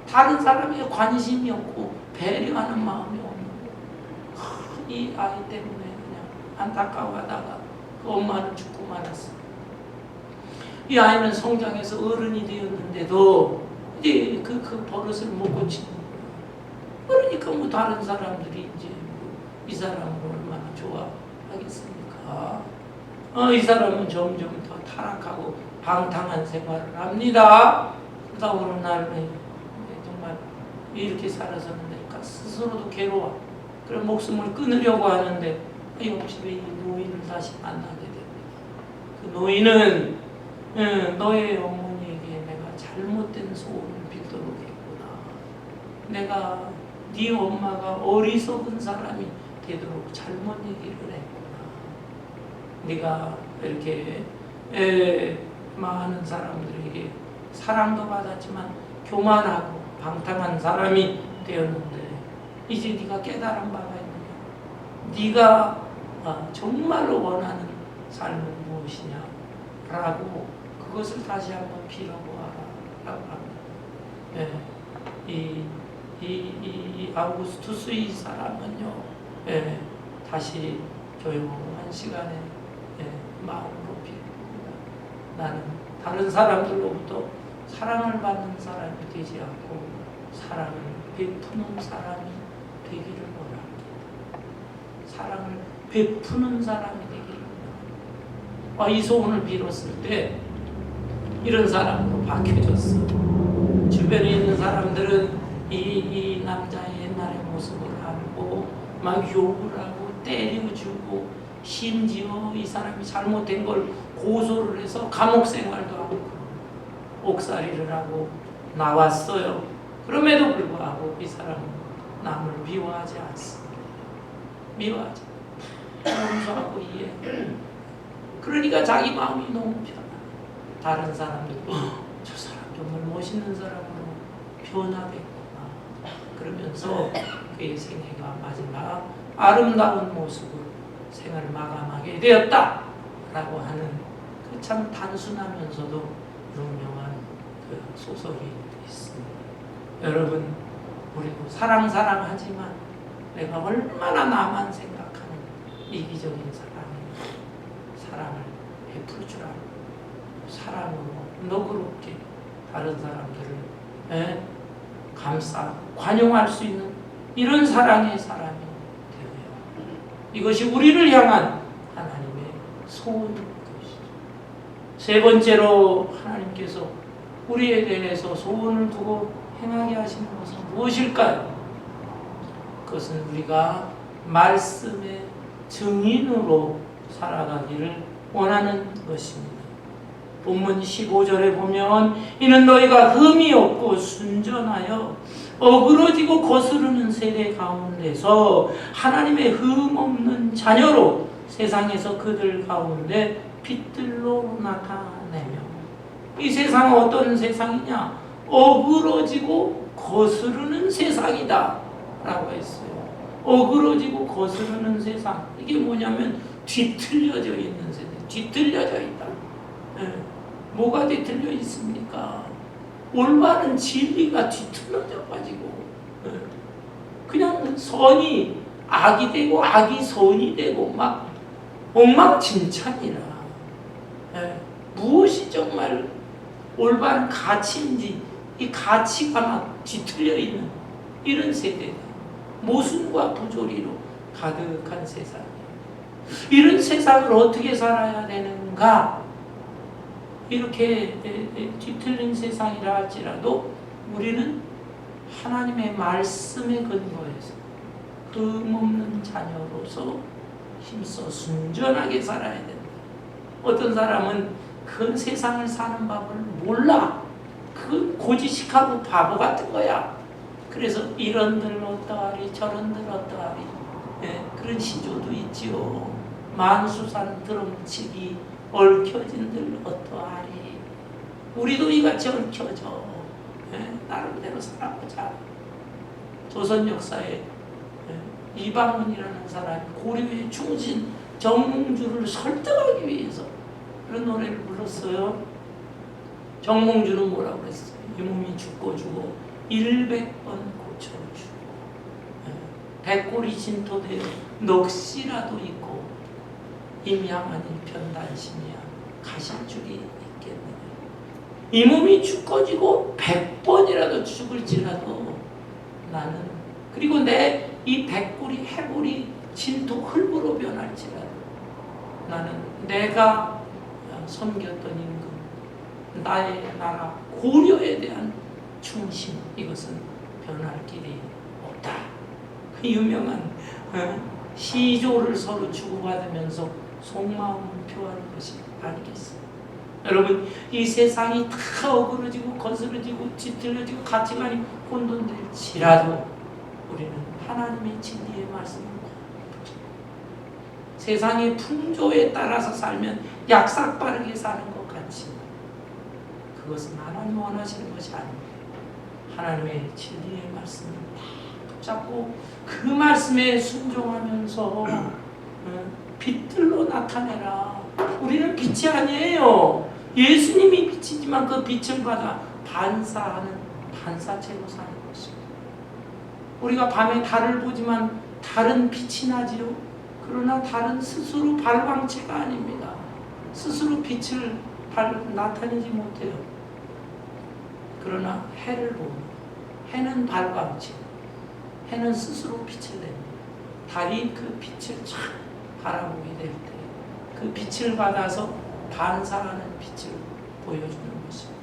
Speaker 1: 다른 사람에게 관심이 없고 배려하는 마음이 없는 이 아이 때문에 그냥 안타까워하다가 그 엄마는 죽고 말았어. 이 아이는 성장해서 어른이 되었는데도 이제 그 버릇을 못 고치는 거야. 그러니까 뭐 다른 사람들이 이제 이 사람을 얼마나 좋아하겠습니까? 이 사람은 점점 더 타락하고 방탕한 생활을 합니다. 그러다 어느 날은 정말 이렇게 살아서는데 스스로도 괴로워. 그래 목숨을 끊으려고 하는데 옆집에 이 노인을 다시 만나게 됩니다. 그 노인은 너의 어머니에게 내가 잘못된 소원을 빌도록 했구나. 내가 네 엄마가 어리석은 사람이 되도록 잘못 얘기를 했구나. 네가 이렇게 많은 사람들에게 사랑도 받았지만 교만하고 방탕한 사람이 되었는데 이제 네가 깨달은 바가 있느냐? 네가 정말로 원하는 삶은 무엇이냐? 라고 그것을 다시 한번 빌어보아라 라고 합니다. 이 아우구스투스 이 사람은요, 다시 조용한 시간에 마음으로 빌습니다. 나는 다른 사람들로부터 사랑을 받는 사람이 되지 않고 사랑을 베푸는 사람이 되기를 원합니다. 사랑을 베푸는 사람이 되기를 원합니다. 이 소원을 빌었을 때 이런 사람으로 바뀌어졌어. 주변에 있는 사람들은 이 남자의 옛날의 모습을 알고 막 욕을 하고 때려주고 심지어 이 사람이 잘못된 걸 고소를 해서 감옥 생활도 하고 옥살이를 하고 나왔어요. 그럼에도 불구하고 이 사람은 남을 미워하지 않습니다. 미워하지 않습니다. 용서하고 이해. 그러니까 자기 마음이 너무 편해. 다른 사람들도 저 사람 정말 멋있는 사람으로 변화됐구나. 그러면서 그의 생애가 마지막 아름다운 모습으로 생을 마감하게 되었다. 라고 하는 그 참 단순하면서도 유명한 그 소설이 있습니다. 여러분, 우리도 사랑하지만 내가 얼마나 나만 생각하는 이기적인 사랑을 베풀 줄 알고 사랑으로 너그럽게 다른 사람들을 관용할 수 있는 이런 사랑의 사람이 되어요. 이것이 우리를 향한 하나님의 소원인 것이죠. 세 번째로 하나님께서 우리에 대해서 소원을 두고 행하게 하시는 것은 무엇일까요? 그것은 우리가 말씀의 증인으로 살아가기를 원하는 것입니다. 본문 15절에 보면 이는 너희가 흠이 없고 순전하여 어그러지고 거스르는 세대 가운데서 하나님의 흠 없는 자녀로 세상에서 그들 가운데 빛들로 나타내며 이 세상은 어떤 세상이냐? 어그러지고 거스르는 세상이다 라고 했어요. 어그러지고 거스르는 세상. 이게 뭐냐면 뒤틀려져 있는 세상. 뒤틀려져 있다. 뭐가 뒤틀려 있습니까? 올바른 진리가 뒤틀려져 가지고 그냥 선이 악이 되고 악이 선이 되고 막 엉망진창이라. 무엇이 정말 올바른 가치인지 이 가치가 막 뒤틀려 있는 이런 세대다. 모순과 부조리로 가득한 세상이에요. 이런 세상을 어떻게 살아야 되는가? 이렇게 뒤틀린 세상이라 할지라도 우리는 하나님의 말씀에 근거해서 흠없는 자녀로서 힘써 순전하게 살아야 된다. 어떤 사람은 그 세상을 사는 법을 몰라. 그건 고지식하고 바보 같은 거야. 그래서 이런들 어떠하리 저런들 어떠하리 그런 시조도 있지요. 만수산 드럼치기 얽혀진들 어떠하리. 우리도 이같이 얽혀져. 나름대로 살아보자. 조선 역사에 이방원이라는 사람이 고려의 충신 정몽주를 설득하기 위해서 그런 노래를 불렀어요. 정몽주는 뭐라고 그랬어요? 이 몸이 죽고 주고 100번 고쳐주고 백골이 진토되어 넋이라도 있고 임양한 일편단심이야 가실 줄이 있겠느냐. 이 몸이 죽어지고 100번이라도 죽을지라도 나는 그리고 내 이 백골이 해골이 진토 흙으로 변할지라도 나는 내가 섬겼던 임금, 나의 나라 고려에 대한 충심, 이것은 변할 길이 없다. 그 유명한 시조를 서로 주고받으면서 속마음을 표하는 것이 아니겠어요. 여러분, 이 세상이 다 어그러지고 거스러지고 뒤틀려지고 가치관이 혼돈될지라도 우리는 하나님의 진리의 말씀을 세상의 풍조에 따라서 살면 약삭빠르게 사는 것 같지, 그것은 하나님 원하시는 것이 아닙니다. 하나님의 진리의 말씀을 붙잡고 그 말씀에 순종하면서 빛들로 나타내라. 우리는 빛이 아니에요. 예수님이 빛이지만 그 빛을 받아 반사하는 반사체로 사는 것입니다. 우리가 밤에 달을 보지만 달은 빛이 나지요. 그러나 달은 스스로 발광체가 아닙니다. 스스로 빛을 나타내지 못해요. 그러나 해를 보면 해는 발광체, 해는 스스로 빛을 냅니다. 달이 그 빛을 쫙 바라보게 될 때 그 빛을 받아서 반사하는 빛을 보여주는 것입니다.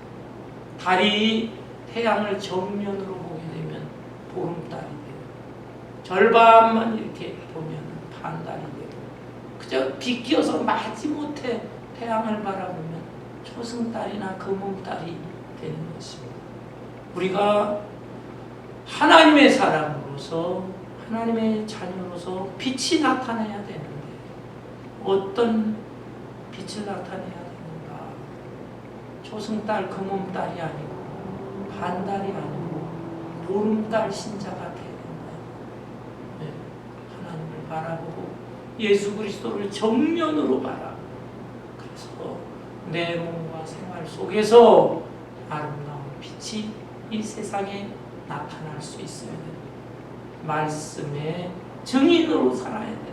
Speaker 1: 달이 태양을 정면으로 보게 되면 보름달이 돼요. 절반만 이렇게 보면 반달이 되고, 그저 비껴서 마지 못해 태양을 바라보면 초승달이나 금음달이 되는 것입니다. 우리가 하나님의 사람으로서, 하나님의 자녀로서 빛이 나타나야 되는데 어떤 빛을 나타내야 되는가? 초승달, 금음달이 아니고 반달이 아니고 보름달 신자가 되는 거예요. 네. 하나님을 바라보고 예수 그리스도를 정면으로 바라. 그래서 내 몸과 생활 속에서 아름다운 빛이 이 세상에 나타날 수 있어야 됩니다. 말씀의 증인으로 살아야 됩니다.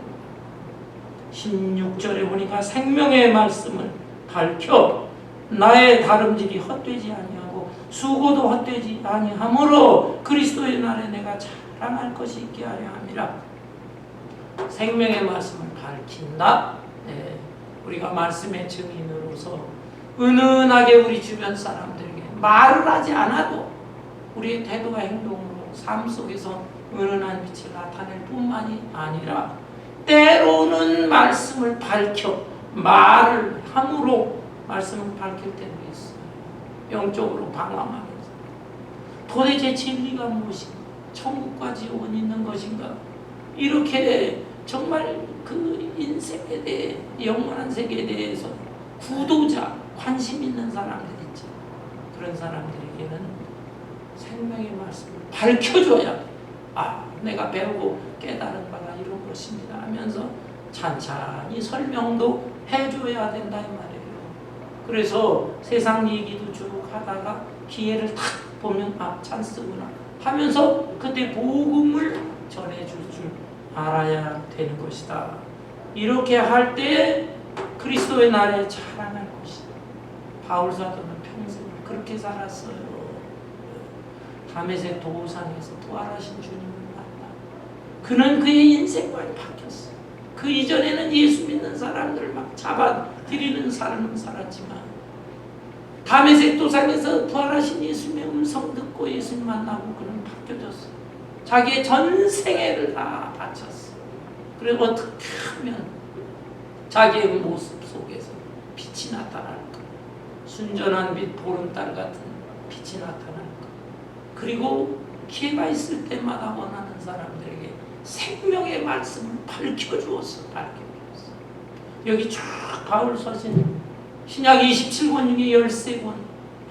Speaker 1: 16절에 보니까 생명의 말씀을 밝혀 나의 다름질이 헛되지 아니하고 수고도 헛되지 아니하므로 그리스도의 날에 내가 자랑할 것이 있게 하려 함이라. 생명의 말씀을 밝힌다. 네. 우리가 말씀의 증인으로서 은은하게 우리 주변 사람들에게 말을 하지 않아도 우리의 태도와 행동으로 삶 속에서 은은한 빛을 나타낼 뿐만이 아니라 때로는 말씀을 밝혀 말을 함으로 말씀을 밝힐 때도 있어요. 영적으로 방황하면서 도대체 진리가 무엇인가? 천국과 지옥은 있는 것인가? 이렇게 정말 그 인생에 대해, 영원한 세계에 대해서 구도자, 관심 있는 사람들 있죠. 그런 사람들에게는 생명의 말씀을 밝혀줘야 돼. 아, 내가 배우고 깨달은 바가 이런 것입니다 하면서 찬찬히 설명도 해줘야 된다 이 말이에요. 그래서 세상 얘기도 쭉 하다가 기회를 탁 보면 아, 찬스구나 하면서 그때 복음을 전해줄 줄 알아야 되는 것이다. 이렇게 할 때 그리스도의 날에 자랑할 것이다. 바울 사도는 평생 그렇게 살았어요. 다메섹 도상에서 부활하신 주님을 만나 그는 그의 인생관이 바뀌었어요. 그 이전에는 예수 믿는 사람들 막 잡아들이는 삶을 살았지만 다메섹 도상에서 부활하신 예수님의 음성 듣고 예수님 만나고 그는 바뀌어졌어요. 자기의 전 생애를 다 바쳤어요. 그리고 어떻게 하면 자기의 모습 속에서 빛이 나타날까? 순전한 빛, 보름달 같은 빛이 나타날까? 그리고 기회가 있을 때마다 원하는 사람들에게 생명의 말씀을 밝혀주었어. 밝혀주었어. 여기 쭉 바울 서신 신약 27권 중에 13권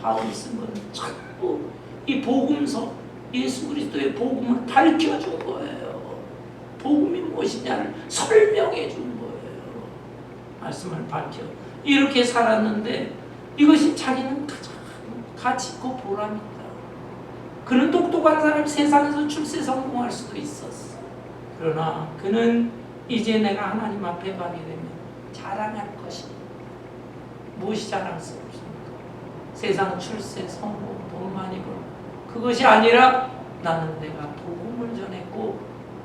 Speaker 1: 바울이 쓴 건 전부 이 복음서, 예수 그리스도의 복음을 밝혀준 거예요. 복음이 무엇이냐를 설명해 준 거예요. 말씀을 밝혀. 이렇게 살았는데 이것이 자기는 가장 가치 있고 보람이 있다. 그는 똑똑한 사람이 세상에서 출세 성공할 수도 있었어. 그러나 그는 이제 내가 하나님 앞에 가게 되면 자랑할 것이다. 무엇이 자랑스럽습니까? 세상 출세, 성공, 돈 많이 벌고 그것이 아니라 나는 내가 복음을 전했고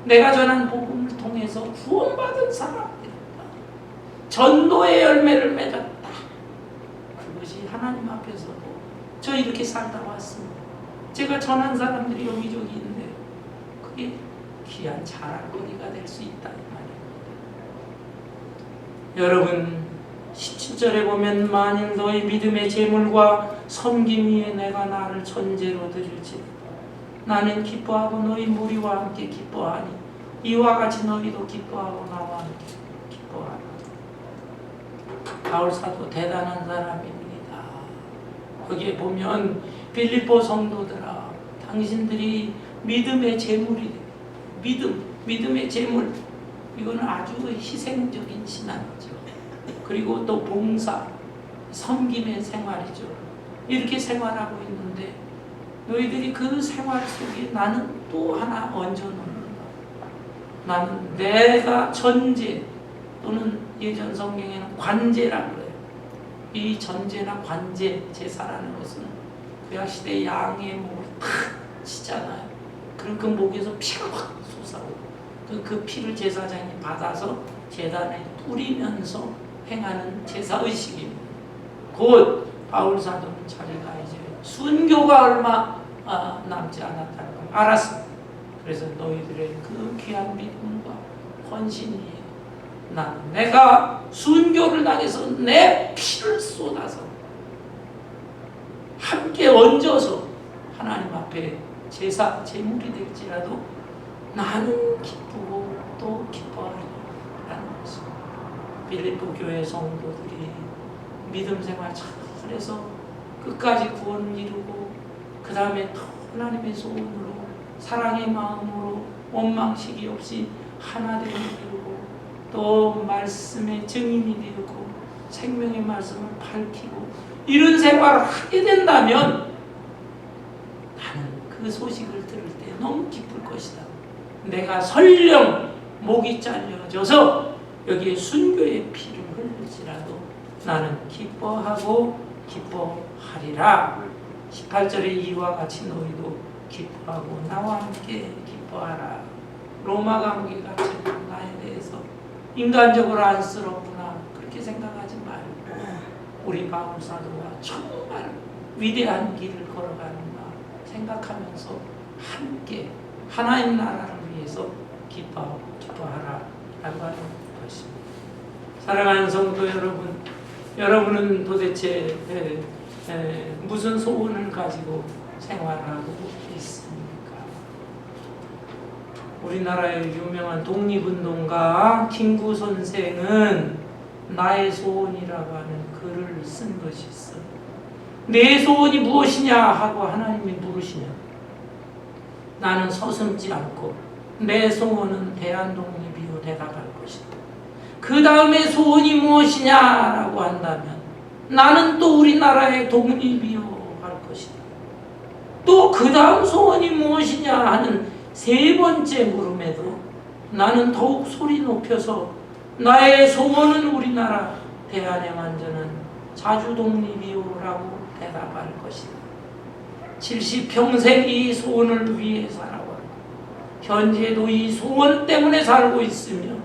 Speaker 1: 내가 전한 복음을 통해서 구원받은 사람들이다. 전도의 열매를 맺었다. 그것이 하나님 앞에서도 저 이렇게 살다 왔습니다. 제가 전한 사람들이 여기저기 있는데 그게 귀한 자랑거리가 될 수 있다 이 말입니다. 여러분 17절에 보면 만일 너희 믿음의 재물과 섬김 위에 내가 나를 전제로 드릴지라도 나는 기뻐하고 너희 무리와 함께 기뻐하니 이와 같이 너희도 기뻐하고 나와 함께 기뻐하라. 바울 사도 대단한 사람입니다. 거기에 보면 빌립보 성도들아 당신들이 믿음의 재물이 믿음의 재물 이거는 아주 희생적인 신앙이죠. 그리고 또 봉사, 섬김의 생활이죠. 이렇게 생활하고 있는데 너희들이 그 생활 속에 나는 또 하나 얹어놓는다. 나는 내가 전제 또는 예전 성경에는 관제라고 해요. 이 전제나 관제, 제사라는 것은 구약시대 양의 목을 탁 치잖아요. 그럼 그 목에서 피가 확 솟아오고 그 피를 제사장이 받아서 제단에 뿌리면서 행하는 제사의식입니다. 곧 바울 사도는 자기가 이제 순교가 얼마 남지 않았다는 걸 알았습니다. 그래서 너희들의 그 귀한 믿음과 헌신이 나는 내가 순교를 당해서 내 피를 쏟아서 함께 얹어서 하나님 앞에 제사, 제물이 될지라도 나는 기쁘고 또 기뻐하리라는 것입니다. 빌립보 교회 성도들이 믿음 생활 잘해서 끝까지 구원을 이루고 그 다음에 또 하나님의 소원으로 사랑의 마음으로 원망시기 없이 하나 되는 이루고 또 말씀의 증인이 되고 생명의 말씀을 밝히고 이런 생활을 하게 된다면 나는 그 소식을 들을 때 너무 기쁠 것이다. 내가 설령 목이 잘려져서 여기에 순교의 피를 흘릴지라도 나는 기뻐하고 기뻐하리라. 18절에 이와 같이 너희도 기뻐하고 나와 함께 기뻐하라. 로마 감기 같은 나에 대해서 인간적으로 안쓰럽구나 그렇게 생각하지 말고 우리 바울 사도가 정말 위대한 길을 걸어가는가 생각하면서 함께 하나님 나라를 위해서 기뻐하고 기뻐하라 라고 하는 것입니다. 사랑하는 성도 여러분, 여러분은 도대체 무슨 소원을 가지고 생활하고 있습니까? 우리나라의 유명한 독립운동가 김구 선생은 나의 소원이라고 하는 글을 쓴 것이 있어요. 내 소원이 무엇이냐 하고 하나님이 물으시면 나는 서슴지 않고 내 소원은 대한독립이요 대답할 것이다. 그 다음에 소원이 무엇이냐라고 한다면 나는 또 우리나라의 독립이요 할 것이다. 또 그 다음 소원이 무엇이냐 하는 세 번째 물음에도 나는 더욱 소리 높여서 나의 소원은 우리나라 대한의 완전한 자주독립이요라고 대답할 것이다. 70평생 이 소원을 위해 살아왔고 현재도 이 소원 때문에 살고 있으며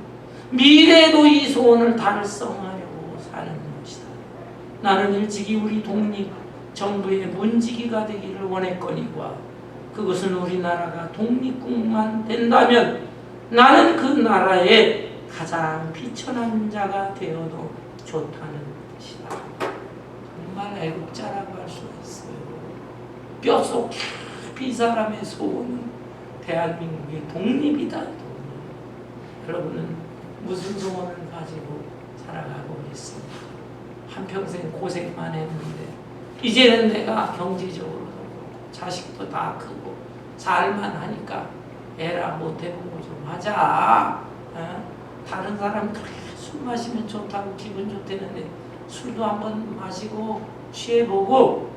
Speaker 1: 미래에도 이 소원을 달성하려고 사는 것이다. 나는 일찍이 우리 독립 정부의 문지기가 되기를 원했거니와 그것은 우리나라가 독립국만 된다면 나는 그 나라의 가장 비천한 자가 되어도 좋다는 뜻이다. 정말 애국자라고 할 수가 있어요. 뼛속 깊이 이 사람의 소원은 대한민국의 독립이다. 여러분은 무슨 소원을 가지고 살아가고 있습니까? 한평생 고생만 했는데 이제는 내가 경제적으로도 그렇고 자식도 다 크고 살만 하니까 애라 못해보고 좀 하자. 다른 사람 그렇게 술 마시면 좋다고 기분 좋다는데 술도 한번 마시고 취해보고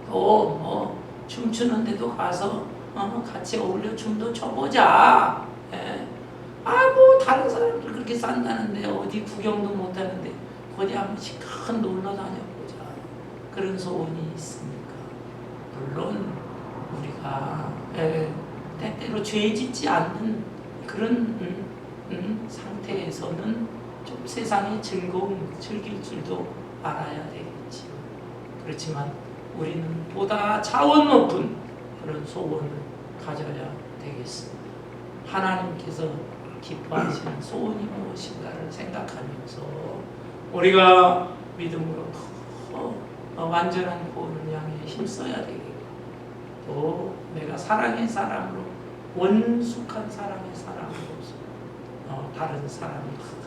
Speaker 1: 또 뭐 춤추는 데도 가서 같이 어울려 춤도 춰보자. 뭐 다른 사람들 그렇게 산다는데 어디 구경도 못하는데 어디 한 번씩 큰 놀러 다녀보자. 그런 소원이 있습니까? 물론 우리가 때때로 죄 짓지 않는 그런 상태에서는 좀 세상의 즐거움 즐길 줄도 알아야 되겠지요. 그렇지만 우리는 보다 차원 높은 그런 소원을 가져야 되겠습니다. 하나님께서 기뻐하시는 소원이 무엇인가를 생각하면서 우리가 믿음으로 더 완전한 구원을 향해 힘써야 되겠고, 또 내가 사랑의 사람으로 원숙한 사랑의 사람으로서 다른 사람을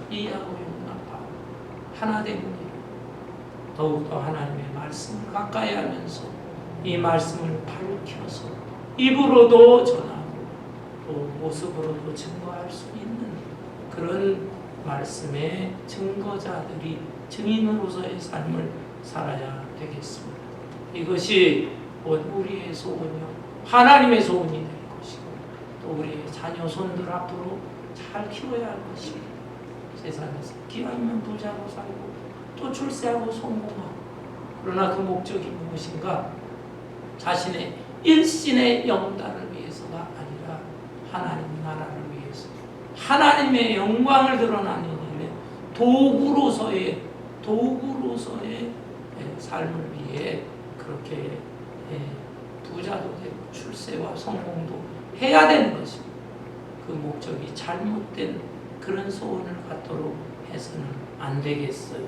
Speaker 1: 이해하고 용납하고 하나 되는 더욱더 하나님의 말씀을 가까이 하면서 이 말씀을 밝혀서 입으로도 전하고 또 모습으로도 증거할 수 있는 그런 말씀의 증거자들이 증인으로서의 삶을 살아야 되겠습니다. 이것이 우리의 소원이요 하나님의 소원이 될 것이고, 또 우리의 자녀 손들 앞으로 잘 키워야 할 것이고, 세상에서 기왕이면 부자로 살고 또 출세하고 성공하고, 그러나 그 목적이 무엇인가? 자신의 일신의 영달을 위해서가 아니라 하나님 나라를 위해서, 하나님의 영광을 드러나는 일에 도구로서의 삶을 위해 그렇게 부자도 되고 출세와 성공도 해야 되는 것입니다. 그 목적이 잘못된 그런 소원을 갖도록 해서는 안 되겠어요.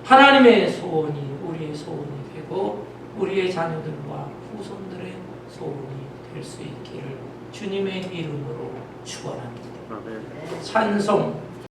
Speaker 1: 하나님의 소원이 우리의 소원이 되고 우리의 자녀들과 후손들의 소원이 될 수 있기를 주님의 이름으로 축원합니다. 찬송